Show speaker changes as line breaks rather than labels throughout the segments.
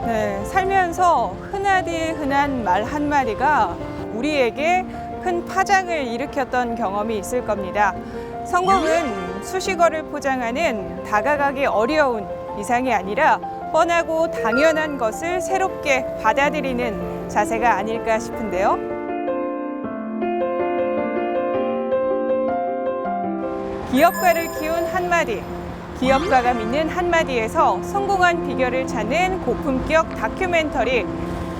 네, 살면서 흔하디 흔한 말 한마디가 우리에게 큰 파장을 일으켰던 경험이 있을 겁니다. 성공은 수식어를 포장하는 다가가기 어려운 이상이 아니라 뻔하고 당연한 것을 새롭게 받아들이는 자세가 아닐까 싶은데요. 기업가를 키운 한마디, 기업가가 믿는 한마디에서 성공한 비결을 찾는 고품격 다큐멘터리,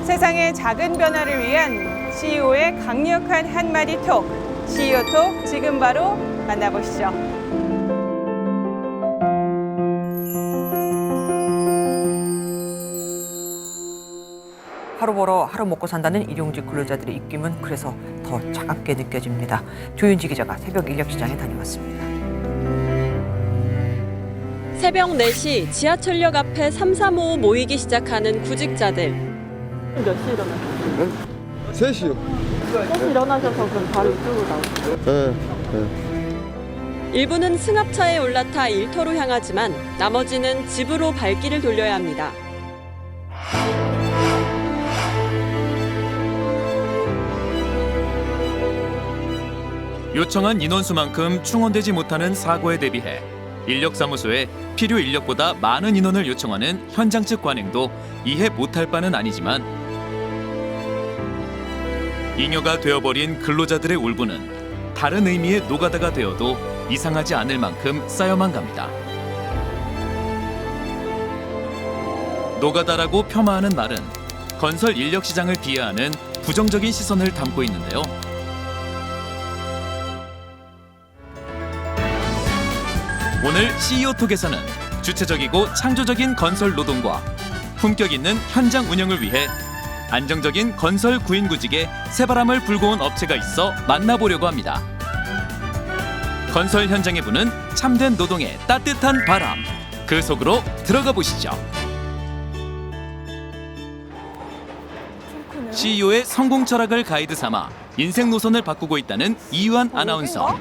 세상의 작은 변화를 위한 CEO의 강력한 한마디 톡, CEO 톡 지금 바로 만나보시죠.
하루 벌어 하루 먹고 산다는 일용직 근로자들의 입김은 그래서 더 차갑게 느껴집니다. 조윤지 기자가 새벽 인력시장에 다녀왔습니다.
새벽 4시 지하철역 앞에 335 모이기 시작하는 구직자들.
몇 시에 일어나셨어요?
3시요.
3시 일어나셔서 그럼 바로 이쪽으로 나오세요?
네.
일부는 승합차에 올라타 일터로 향하지만 나머지는 집으로 발길을 돌려야 합니다.
요청한 인원수만큼 충원되지 못하는 사고에 대비해 인력사무소에 필요 인력보다 많은 인원을 요청하는 현장 측 관행도 이해 못할 바는 아니지만 잉여가 되어버린 근로자들의 울분은 다른 의미의 노가다가 되어도 이상하지 않을 만큼 쌓여만 갑니다. 노가다라고 폄하하는 말은 건설 인력 시장을 비하하는 부정적인 시선을 담고 있는데요. 오늘 CEO톡에서는 주체적이고 창조적인 건설 노동과 품격 있는 현장 운영을 위해 안정적인 건설 구인구직에 새바람을 불고 온 업체가 있어 만나보려고 합니다. 건설 현장에 부는 참된 노동의 따뜻한 바람, 그 속으로 들어가 보시죠. CEO의 성공 철학을 가이드 삼아 인생 노선을 바꾸고 있다는 이유한 아나운서.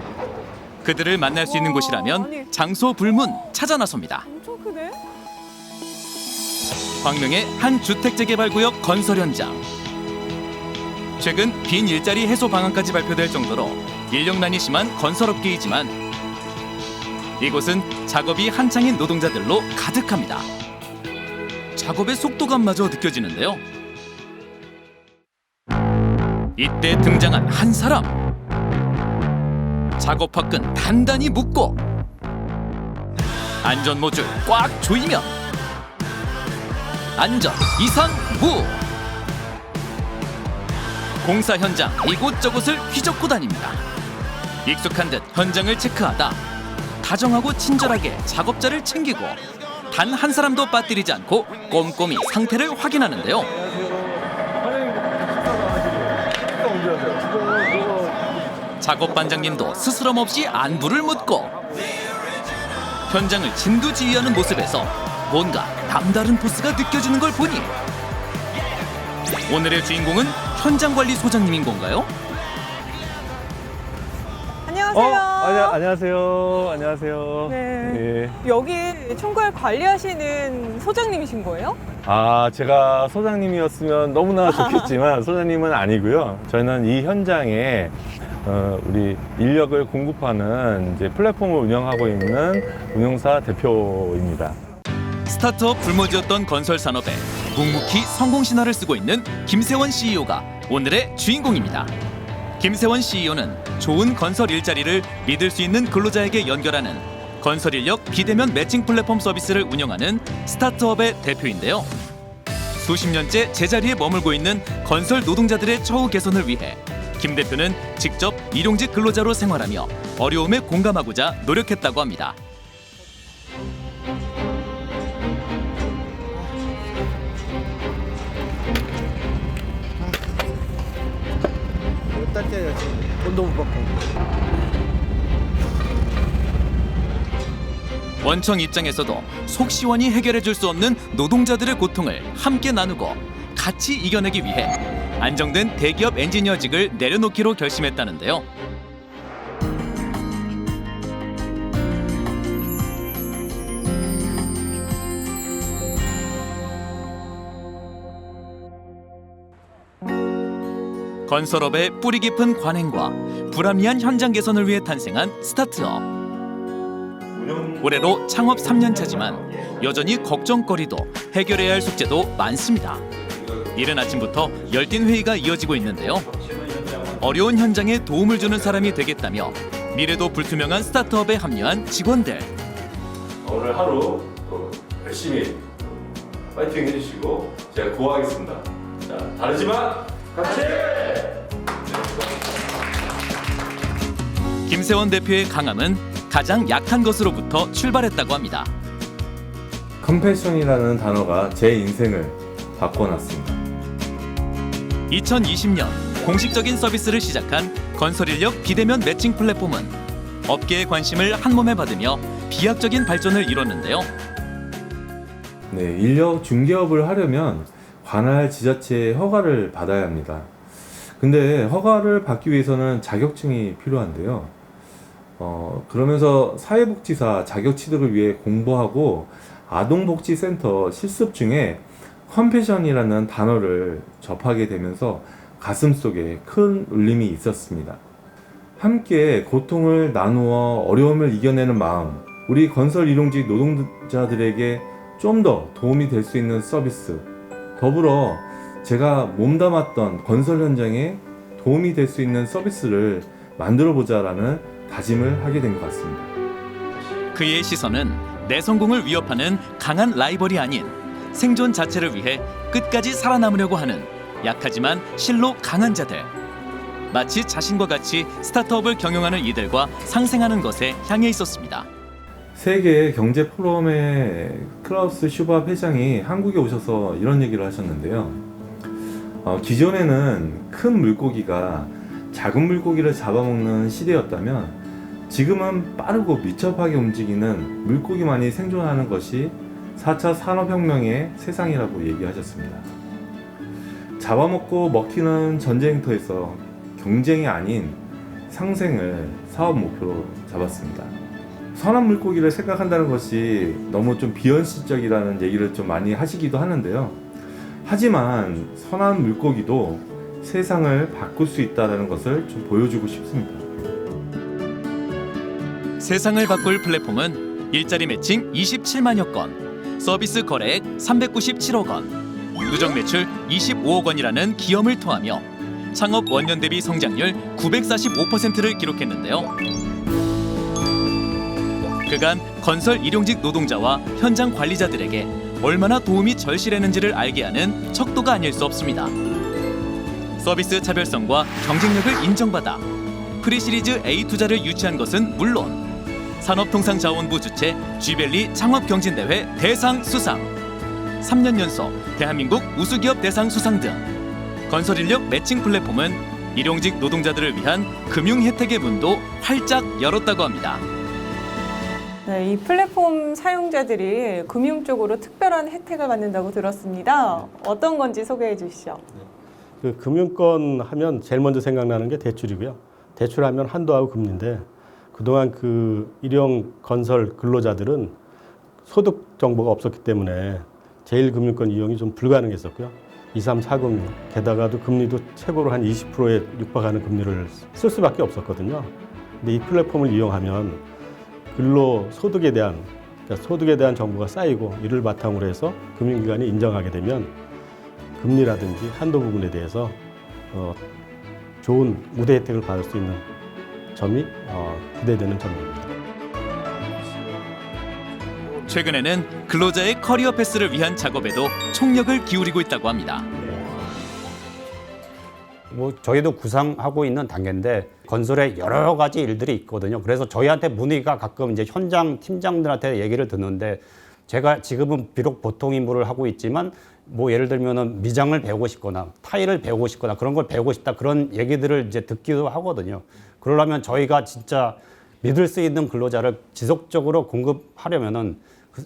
그들을 만날 수 있는 곳이라면 장소 불문 찾아 나섭니다.
엄청 크네.
광명의 한 주택 재개발 구역 건설 현장. 최근 빈 일자리 해소 방안까지 발표될 정도로 인력난이 심한 건설업계이지만 이곳은 작업이 한창인 노동자들로 가득합니다. 작업의 속도감마저 느껴지는데요. 이때 등장한 한 사람. 작업 화끈 단단히 묶고 안전 모듈 꽉 조이면 안전 이상 무. 공사 현장 이곳저곳을 휘젓고 다닙니다. 익숙한 듯 현장을 체크하다 다정하고 친절하게 작업자를 챙기고 단 한 사람도 빠뜨리지 않고 꼼꼼히 상태를 확인하는데요. 작업 반장님도 스스럼 없이 안부를 묻고 현장을 진두지휘하는 모습에서 뭔가 남다른 포스가 느껴지는 걸 보니 오늘의 주인공은 현장관리소장님인 건가요?
안녕하세요.
안녕하세요. 안녕하세요.
네.
예.
여기 총괄 관리하시는 소장님이신 거예요?
제가 소장님이었으면 너무나 좋겠지만 소장님은 아니고요. 저는 이 현장에 우리 인력을 공급하는 이제 플랫폼을 운영하고 있는 운영사 대표입니다.
스타트업 불모지였던 건설 산업에 묵묵히 성공 신화를 쓰고 있는 김세원 CEO가 오늘의 주인공입니다. 김세원 CEO는 좋은 건설 일자리를 믿을 수 있는 근로자에게 연결하는 건설 인력 비대면 매칭 플랫폼 서비스를 운영하는 스타트업의 대표인데요. 수십 년째 제자리에 머물고 있는 건설 노동자들의 처우 개선을 위해 김 대표는 직접 일용직 근로자로 생활하며 어려움에 공감하고자 노력했다고 합니다.
몇 달째야 지금 돈도 못 받고.
원청 입장에서도 속 시원히 해결해 줄 수 없는 노동자들의 고통을 함께 나누고 같이 이겨내기 위해 안정된 대기업 엔지니어직을 내려놓기로 결심했다는데요. 건설업의 뿌리 깊은 관행과 불합리한 현장 개선을 위해 탄생한 스타트업. 올해로 창업 3년 차지만 여전히 걱정거리도 해결해야 할 숙제도 많습니다. 이른 아침부터 열띤 회의가 이어지고 있는데요. 어려운 현장에 도움을 주는 사람이 되겠다며 미래도 불투명한 스타트업에 합류한 직원들.
오늘 하루 또 열심히 파이팅 해주시고 제가 구호하겠습니다. 자, 다르지만 같이!
김세원 대표의 강함은 가장 약한 것으로부터 출발했다고 합니다.
컴패션이라는 단어가 제 인생을 바꿔놨습니다.
2020년 공식적인 서비스를 시작한 건설인력 비대면 매칭 플랫폼은 업계의 관심을 한몸에 받으며 비약적인 발전을 이뤘는데요.
네, 인력 중개업을 하려면 관할 지자체의 허가를 받아야 합니다. 근데 허가를 받기 위해서는 자격증이 필요한데요. 그러면서 사회복지사 자격 취득을 위해 공부하고 아동복지센터 실습 중에 컴패션이라는 단어를 접하게 되면서 가슴속에 큰 울림이 있었습니다. 함께 고통을 나누어 어려움을 이겨내는 마음, 우리 건설 일용직 노동자들에게 좀 더 도움이 될 수 있는 서비스, 더불어 제가 몸담았던 건설 현장에 도움이 될 수 있는 서비스를 만들어 보자라는 다짐을 하게 된 것 같습니다.
그의 시선은 내 성공을 위협하는 강한 라이벌이 아닌 생존 자체를 위해 끝까지 살아남으려고 하는 약하지만 실로 강한 자들. 마치 자신과 같이 스타트업을 경영하는 이들과 상생하는 것에 향해 있었습니다.
세계 경제 포럼의 클라우스 슈밥 회장이 한국에 오셔서 이런 얘기를 하셨는데요. 기존에는 큰 물고기가 작은 물고기를 잡아먹는 시대였다면 지금은 빠르고 밀접하게 움직이는 물고기만이 생존하는 것이 4차 산업혁명의 세상이라고 얘기하셨습니다. 잡아먹고 먹히는 전쟁터에서 경쟁이 아닌 상생을 사업 목표로 잡았습니다. 선한 물고기를 생각한다는 것이 너무 좀 비현실적이라는 얘기를 좀 많이 하시기도 하는데요. 하지만 선한 물고기도 세상을 바꿀 수 있다는 것을 좀 보여주고 싶습니다.
세상을 바꿀 플랫폼은 일자리 매칭 27만여 건, 서비스 거래액 397억 원, 누적 매출 25억 원이라는 기염을 토하며 창업 원년 대비 성장률 945%를 기록했는데요. 그간 건설 일용직 노동자와 현장 관리자들에게 얼마나 도움이 절실했는지를 알게 하는 척도가 아닐 수 없습니다. 서비스 차별성과 경쟁력을 인정받아 프리시리즈 A 투자를 유치한 것은 물론 산업통상자원부 주최 쥐벨리 창업경진대회 대상 수상, 3년 연속 대한민국 우수기업 대상 수상 등 건설인력 매칭 플랫폼은 일용직 노동자들을 위한 금융 혜택의 문도 활짝 열었다고 합니다.
네, 이 플랫폼 사용자들이 금융 쪽으로 특별한 혜택을 받는다고 들었습니다. 어떤 건지 소개해 주시죠.
그 금융권 하면 제일 먼저 생각나는 게 대출이고요. 대출하면 한도하고 금리인데 그동안 그 일용 건설 근로자들은 소득 정보가 없었기 때문에 제1금융권 이용이 좀 불가능했었고요. 2, 3, 4금융 게다가도 금리도 최고로 한 20%에 육박하는 금리를 쓸 수밖에 없었거든요. 근데 이 플랫폼을 이용하면 근로 소득에 대한 정보가 쌓이고 이를 바탕으로 해서 금융기관이 인정하게 되면 금리라든지 한도 부분에 대해서 좋은 우대 혜택을 받을 수 있는 점이 기대되는 점입니다.
최근에는 근로자의 커리어 패스를 위한 작업에도 총력을 기울이고 있다고 합니다.
뭐 저희도 구상하고 있는 단계인데 건설에 여러 가지 일들이 있거든요. 그래서 저희한테 문의가 가끔 이제 현장 팀장들한테 얘기를 듣는데 제가 지금은 비록 보통 임무를 하고 있지만 뭐 예를 들면은 미장을 배우고 싶거나 타일을 배우고 싶거나 그런 걸 배우고 싶다 그런 얘기들을 이제 듣기도 하거든요. 그러려면 저희가 진짜 믿을 수 있는 근로자를 지속적으로 공급하려면은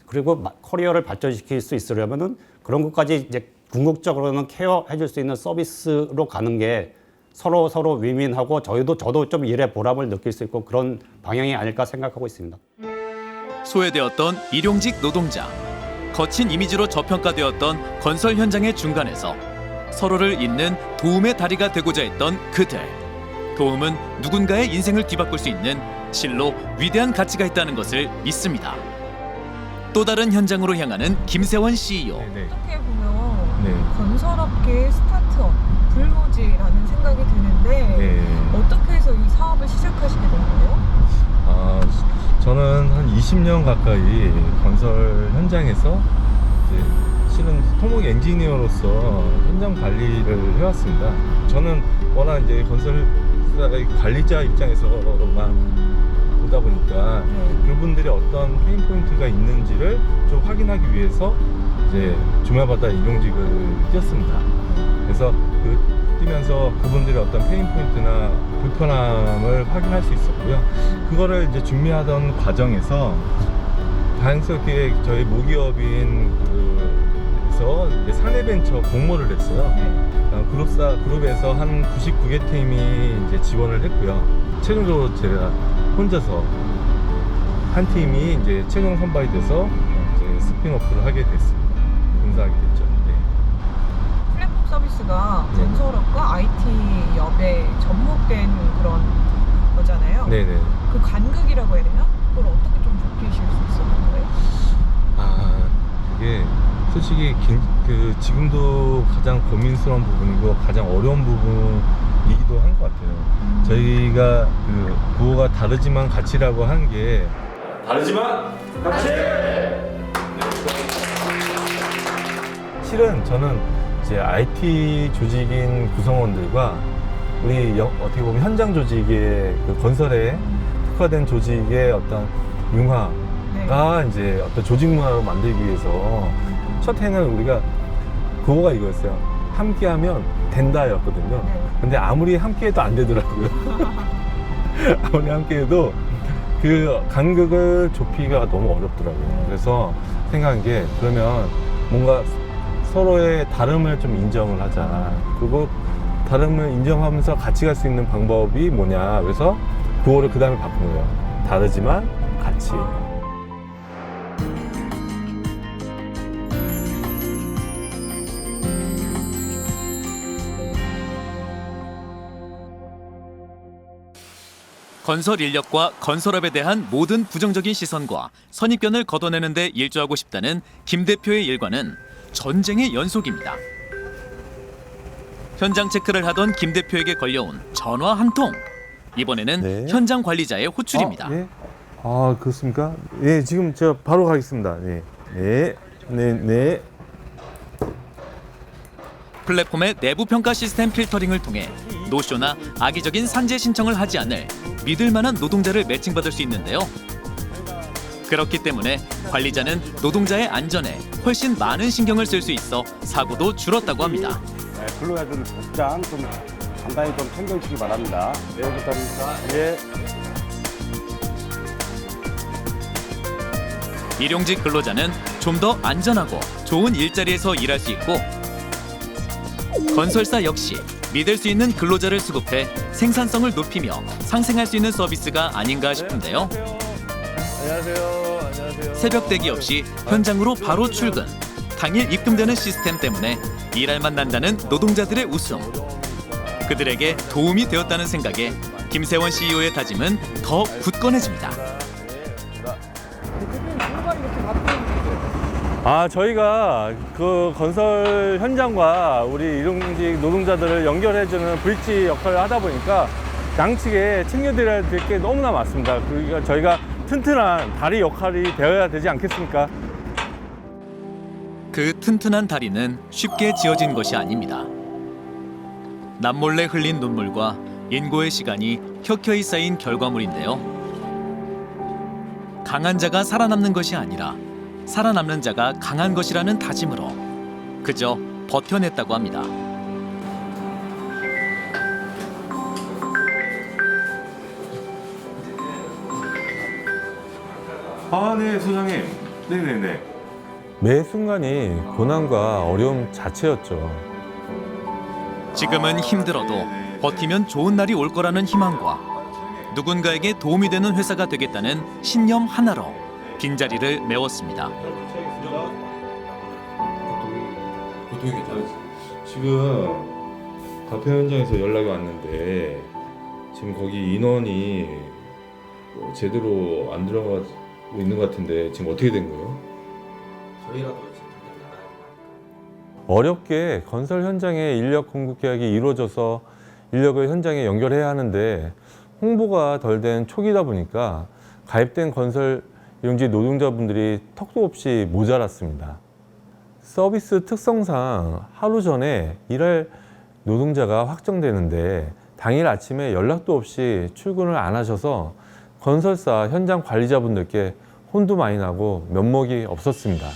그리고 커리어를 발전시킬 수 있으려면은 그런 것까지 이제 궁극적으로는 케어해 줄 수 있는 서비스로 가는 게 서로 윈윈하고 저도 좀 일에 보람을 느낄 수 있고 그런 방향이 아닐까 생각하고 있습니다.
소외되었던 일용직 노동자, 거친 이미지로 저평가되었던 건설 현장의 중간에서 서로를 잇는 도움의 다리가 되고자 했던 그들. 도움은 누군가의 인생을 뒤바꿀 수 있는 실로 위대한 가치가 있다는 것을 믿습니다. 또 다른 현장으로 향하는 김세원 CEO.
어떻게 보면
네.
건설업계의 스타트업, 불모지라는 생각이 드는데
네.
어떻게 해서 이 사업을 시작하시게 된 거예요?
저는 한 20년 가까이 건설 현장에서 이제 실은 토목 엔지니어로서 현장 관리를 해왔습니다. 저는 워낙 이제 건설 관리자 입장에서만 보다 보니까 그분들이 어떤 페인 포인트가 있는지를 좀 확인하기 위해서 이제 주말마다 일용직을 뛰었습니다. 그래서 뛰면서 그분들의 어떤 페인 포인트나 불편함을 확인할 수 있었고요. 그거를 이제 준비하던 과정에서 다행스럽게 저희 모기업인 그래서 이제 사내벤처 공모를 했어요. 그룹에서 한 99개 팀이 이제 지원을 했고요. 최종적으로 제가 혼자서 한 팀이 이제 최종 선발이 돼서 이제 스핀오프를 하게 됐습니다. 봉사하게 됐죠. 네.
플랫폼 서비스가
네.
건설업과 IT 업에 접목된 그런 거잖아요.
네네.
그 간극이라고 해야 되나? 그걸 어떻게 좀 좁히실 수 있었던 거예요?
그게 솔직히 지금도 가장 고민스러운 부분이고 가장 어려운 부분이기도 한 것 같아요. 저희가 구호가 다르지만 가치라고 한 게 다르지만 가치! 실은 저는 이제 IT 조직인 구성원들과 우리 어떻게 보면 현장 조직의 건설에 특화된 조직의 어떤 융화가 이제 어떤 조직 문화로 만들기 위해서 첫 해는 우리가 그거가 이거였어요. 함께하면 된다였거든요. 근데 아무리 함께해도 안 되더라고요. 아무리 함께해도 그 간극을 좁히기가 너무 어렵더라고요. 그래서 생각한 게 그러면 뭔가 서로의 다름을 좀 인정을 하자. 그리고 다름을 인정하면서 같이 갈 수 있는 방법이 뭐냐. 그래서 그거를 그 다음에 바꾼 거예요. 다르지만 같이.
건설 인력과 건설업에 대한 모든 부정적인 시선과 선입견을 걷어내는 데 일조하고 싶다는 김 대표의 일과는 전쟁의 연속입니다. 현장 체크를 하던 김 대표에게 걸려온 전화 한 통. 이번에는
네.
현장 관리자의 호출입니다.
예? 그렇습니까? 예, 지금 저 바로 가겠습니다. 네.
플랫폼의 내부 평가 시스템 필터링을 통해 노쇼나 악의적인 산재 신청을 하지 않을 믿을 만한 노동자를 매칭받을 수 있는데요. 그렇기 때문에 관리자는 노동자의 안전에 훨씬 많은 신경을 쓸 수 있어 사고도 줄었다고 합니다.
근로자들 복장 좀 간단히 좀 챙겨주시기 바랍니다. 네, 부탁드립니다. 예.
일용직 근로자는 좀 더 안전하고 좋은 일자리에서 일할 수 있고 건설사 역시 믿을 수 있는 근로자를 수급해 생산성을 높이며 상생할 수 있는 서비스가 아닌가 싶은데요.
안녕하세요.
새벽 대기 없이 현장으로 바로 출근, 당일 입금되는 시스템 때문에 일할 맛 난다는 노동자들의 웃음. 그들에게 도움이 되었다는 생각에 김세원 CEO의 다짐은 더 굳건해집니다.
저희가 그 건설 현장과 우리 일용직 노동자들을 연결해주는 브릿지 역할을 하다 보니까 양측에 챙겨드려야 될 게 너무나 많습니다. 그러니까 저희가 튼튼한 다리 역할이 되어야 되지 않겠습니까?
그 튼튼한 다리는 쉽게 지어진 것이 아닙니다. 남몰래 흘린 눈물과 인고의 시간이 켜켜이 쌓인 결과물인데요. 강한 자가 살아남는 것이 아니라 살아남는 자가 강한 것이라는 다짐으로 그저 버텨냈다고 합니다.
네, 소장님. 네네네. 매 순간이 고난과 어려움 자체였죠.
지금은 힘들어도 버티면 좋은 날이 올 거라는 희망과 누군가에게 도움이 되는 회사가 되겠다는 신념 하나로 빈자리를 메웠습니다.
보통이 괜찮으시 지금 가평 현장에서 연락이 왔는데 지금 거기 인원이 뭐 제대로 안 들어가고 있는 것 같은데 지금 어떻게 된 거예요?
저희라도 지금 나가야
어렵게 건설 현장에 인력 공급 계약이 이루어져서 인력을 현장에 연결해야 하는데 홍보가 덜 된 초기다 보니까 가입된 건설 일용직 노동자분들이 턱도 없이 모자랐습니다. 서비스 특성상 하루 전에 일할 노동자가 확정되는데 당일 아침에 연락도 없이 출근을 안 하셔서 건설사 현장 관리자분들께 혼도 많이 나고 면목이 없었습니다.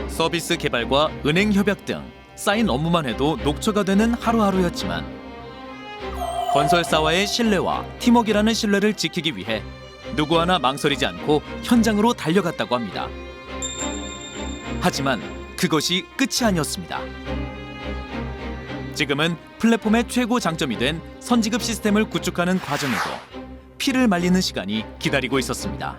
서비스 개발과 은행 협약 등 쌓인 업무만 해도 녹초가 되는 하루하루였지만 건설사와의 신뢰와 팀워크라는 신뢰를 지키기 위해 누구 하나 망설이지 않고 현장으로 달려갔다고 합니다. 하지만 그것이 끝이 아니었습니다. 지금은 플랫폼의 최고 장점이 된 선지급 시스템을 구축하는 과정에도 피를 말리는 시간이 기다리고 있었습니다.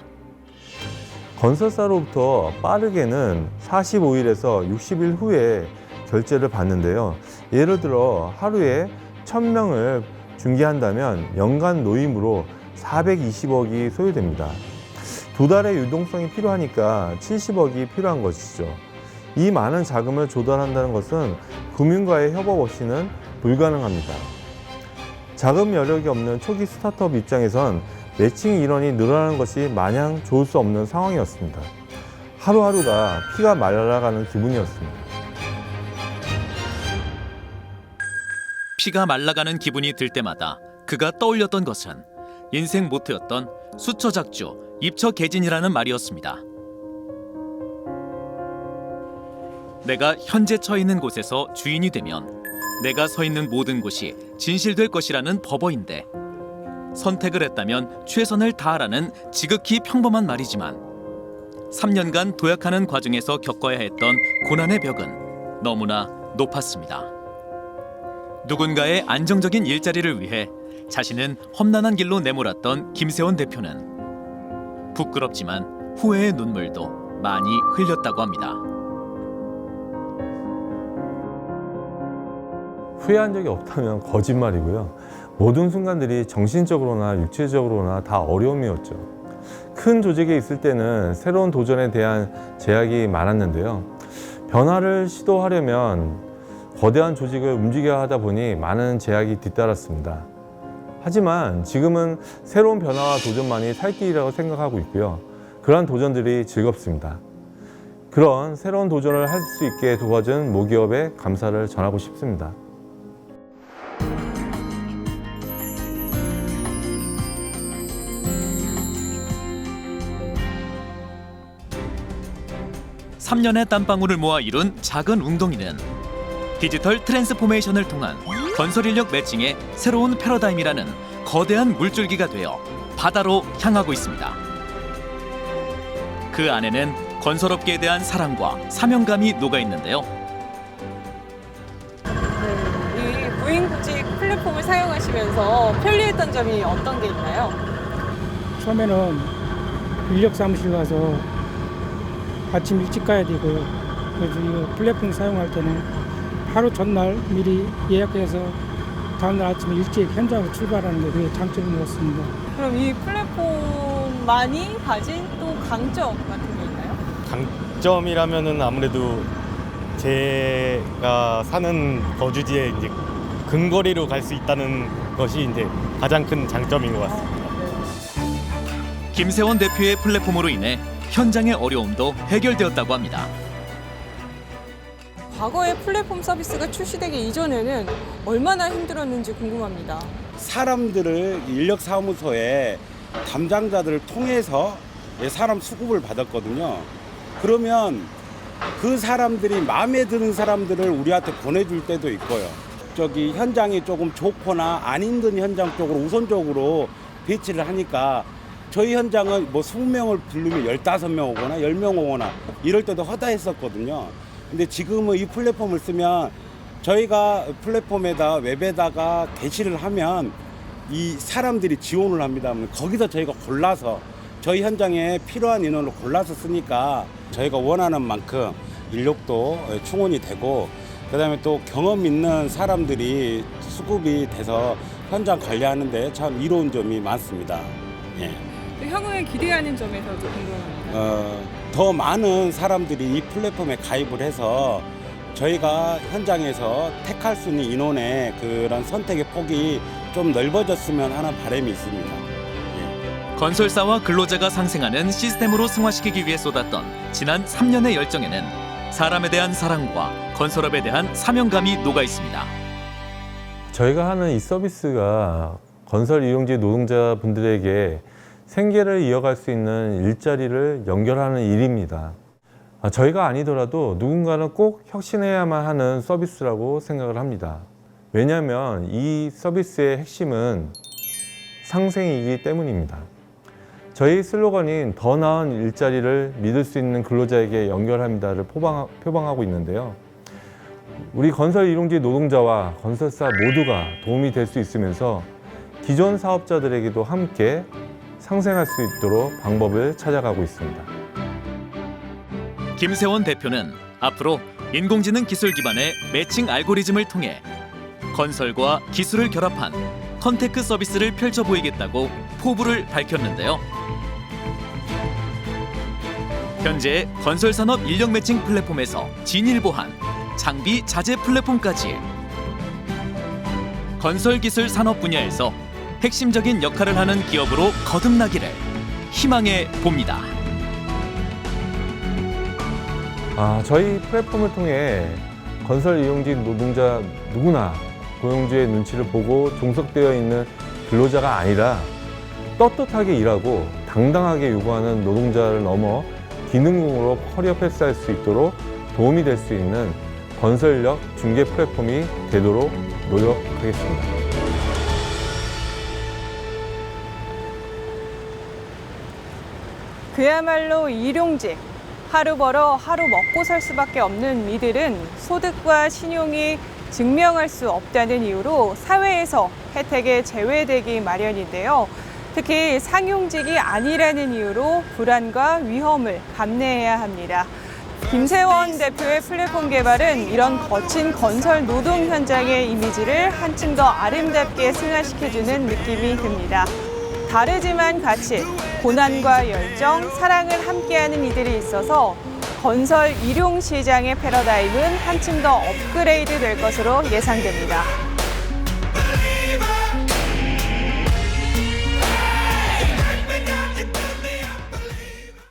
건설사로부터 빠르게는 45일에서 60일 후에 결제를 받는데요. 예를 들어 하루에 1000명을 중개한다면 연간 노임으로 420억이 소요됩니다. 두 달의 유동성이 필요하니까 70억이 필요한 것이죠. 이 많은 자금을 조달한다는 것은 금융과의 협업 없이는 불가능합니다. 자금 여력이 없는 초기 스타트업 입장에선 매칭 인원이 늘어나는 것이 마냥 좋을 수 없는 상황이었습니다. 하루하루가 피가 말라가는 기분이었습니다.
피가 말라가는 기분이 들 때마다 그가 떠올렸던 것은 인생 모토였던 수처작주, 입처개진이라는 말이었습니다. 내가 현재 처해 있는 곳에서 주인이 되면 내가 서 있는 모든 곳이 진실될 것이라는 법어인데 선택을 했다면 최선을 다하라는 지극히 평범한 말이지만 3년간 도약하는 과정에서 겪어야 했던 고난의 벽은 너무나 높았습니다. 누군가의 안정적인 일자리를 위해 자신은 험난한 길로 내몰았던 김세원 대표는 부끄럽지만 후회의 눈물도 많이 흘렸다고 합니다.
후회한 적이 없다면 거짓말이고요. 모든 순간들이 정신적으로나 육체적으로나 다 어려움이었죠. 큰 조직에 있을 때는 새로운 도전에 대한 제약이 많았는데요. 변화를 시도하려면 거대한 조직을 움직여야 하다 보니 많은 제약이 뒤따랐습니다. 하지만 지금은 새로운 변화와 도전만이 살 길이라고 생각하고 있고요. 그러한 도전들이 즐겁습니다. 그런 새로운 도전을 할 수 있게 도와준 모기업에 감사를 전하고 싶습니다.
(3년의) 땀방울을 모아 이룬 작은 웅덩이는 디지털 트랜스포메이션을 통한 건설 인력 매칭의 새로운 패러다임이라는 거대한 물줄기가 되어 바다로 향하고 있습니다. 그 안에는 건설업계에 대한 사랑과 사명감이 녹아 있는데요.
이 무인구직 플랫폼을 사용하시면서 편리했던 점이 어떤 게 있나요?
처음에는 인력 사무실 가서 아침 일찍 가야 되고요. 그래서 이 플랫폼 사용할 때는 하루 전날 미리 예약해서 다음날 아침에 일찍 현장으로 출발하는 게 그게 장점이었습니다.
그럼 이 플랫폼만이 가진 또 강점 같은 게 있나요?
장점이라면은 아무래도 제가 사는 거주지에 이제 근거리로 갈 수 있다는 것이 이제 가장 큰 장점인 것 같습니다.
김세원 대표의 플랫폼으로 인해 현장의 어려움도 해결되었다고 합니다.
과거에 플랫폼 서비스가 출시되기 이전에는 얼마나 힘들었는지 궁금합니다.
사람들을 인력사무소에 담당자들을 통해서 사람 수급을 받았거든요. 그러면 그 사람들이 마음에 드는 사람들을 우리한테 보내줄 때도 있고요. 저기 현장이 조금 좋거나 안 힘든 현장 쪽으로 우선적으로 배치를 하니까 저희 현장은 뭐 20명을 부르면 15명 오거나 10명 오거나 이럴 때도 허다했었거든요. 근데 지금은 이 플랫폼을 쓰면 저희가 플랫폼에다 웹에다가 게시를 하면 이 사람들이 지원을 합니다. 거기서 저희가 골라서 저희 현장에 필요한 인원을 골라서 쓰니까 저희가 원하는 만큼 인력도 충원이 되고 그다음에 또 경험 있는 사람들이 수급이 돼서 현장 관리하는 데 참 이로운 점이 많습니다. 예.
향후에 기대하는 점에서도 궁금합니다.
더 많은 사람들이 이 플랫폼에 가입을 해서 저희가 현장에서 택할 수 있는 인원의 그런 선택의 폭이 좀 넓어졌으면 하는 바람이 있습니다. 예.
건설사와 근로자가 상생하는 시스템으로 승화시키기 위해 쏟았던 지난 3년의 열정에는 사람에 대한 사랑과 건설업에 대한 사명감이 녹아 있습니다.
저희가 하는 이 서비스가 건설 이용지 노동자분들에게 생계를 이어갈 수 있는 일자리를 연결하는 일입니다. 저희가 아니더라도 누군가는 꼭 혁신해야만 하는 서비스라고 생각을 합니다. 왜냐하면 이 서비스의 핵심은 상생이기 때문입니다. 저희 슬로건인 더 나은 일자리를 믿을 수 있는 근로자에게 연결합니다를 표방하고 있는데요. 우리 건설 일용직 노동자와 건설사 모두가 도움이 될 수 있으면서 기존 사업자들에게도 함께 상생할 수 있도록 방법을 찾아가고 있습니다.
김세원 대표는 앞으로 인공지능 기술 기반의 매칭 알고리즘을 통해 건설과 기술을 결합한 컨테크 서비스를 펼쳐 보이겠다고 포부를 밝혔는데요. 현재 건설산업 인력 매칭 플랫폼에서 진일보한 장비 자재 플랫폼까지 건설기술 산업 분야에서 핵심적인 역할을 하는 기업으로 거듭나기를 희망해 봅니다.
저희 플랫폼을 통해 건설 이용직 노동자 누구나 고용주의 눈치를 보고 종속되어 있는 근로자가 아니라 떳떳하게 일하고 당당하게 요구하는 노동자를 넘어 기능공으로 커리어 패스할 수 있도록 도움이 될 수 있는 건설력 중개 플랫폼이 되도록 노력하겠습니다.
그야말로 일용직, 하루 벌어 하루 먹고 살 수밖에 없는 이들은 소득과 신용이 증명할 수 없다는 이유로 사회에서 혜택에 제외되기 마련인데요. 특히 상용직이 아니라는 이유로 불안과 위험을 감내해야 합니다. 김세원 대표의 플랫폼 개발은 이런 거친 건설 노동 현장의 이미지를 한층 더 아름답게 승화시켜주는 느낌이 듭니다. 다르지만 같이 고난과 열정, 사랑을 함께하는 이들이 있어서 건설 일용 시장의 패러다임은 한층 더 업그레이드 될 것으로 예상됩니다.